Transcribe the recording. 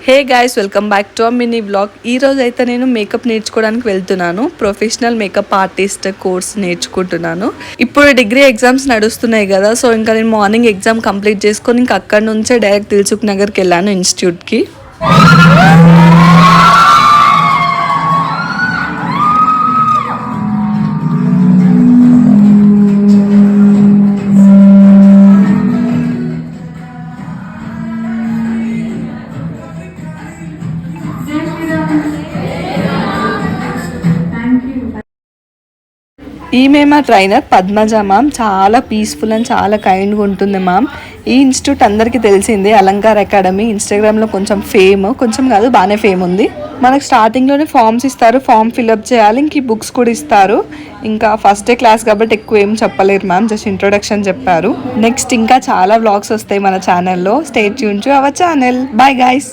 Hey guys, welcome back to mini blog. ఈ రోజు అయితే నేను మేకప్ నేర్చుకోవడానికి వెళ్తున్నాను. ప్రొఫెషనల్ మేకప్ ఆర్టిస్ట్ కోర్స్ నేర్చుకుంటున్నాను. ఇప్పుడు డిగ్రీ ఎగ్జామ్స్ నడుస్తున్నాయి కదా, సో ఇంకా నేను మార్నింగ్ ఎగ్జామ్ కంప్లీట్ చేసుకొని ఇంకా అక్కడ నుంచే డైరెక్ట్ దిల్సుఖ్ నగర్కి వెళ్ళాను ఇన్స్టిట్యూట్కి. ఈమె మా ట్రైనర్ పద్మజ మ్యామ్. చాలా పీస్ఫుల్ అండ్ చాలా కైండ్గా ఉంటుంది మ్యామ్. ఈ ఇన్స్టిట్యూట్ అందరికీ తెలిసిందే, అలంకార్ అకాడమీ. ఇన్స్టాగ్రామ్లో కొంచెం కాదు బాగానే ఫేమ్ ఉంది. మనకు స్టార్టింగ్లోనే ఫామ్స్ ఇస్తారు, ఫామ్ ఫిల్అప్ చేయాలి. ఇంక ఈ బుక్స్ కూడా ఇస్తారు. ఇంకా ఫస్ట్ డే క్లాస్ కాబట్టి ఎక్కువ ఏం చెప్పలేరు మ్యామ్, జస్ట్ ఇంట్రొడక్షన్ చెప్పారు. నెక్స్ట్ ఇంకా చాలా వ్లాగ్స్ వస్తాయి మన ఛానల్లో. Stay tune to our channel. Bye guys.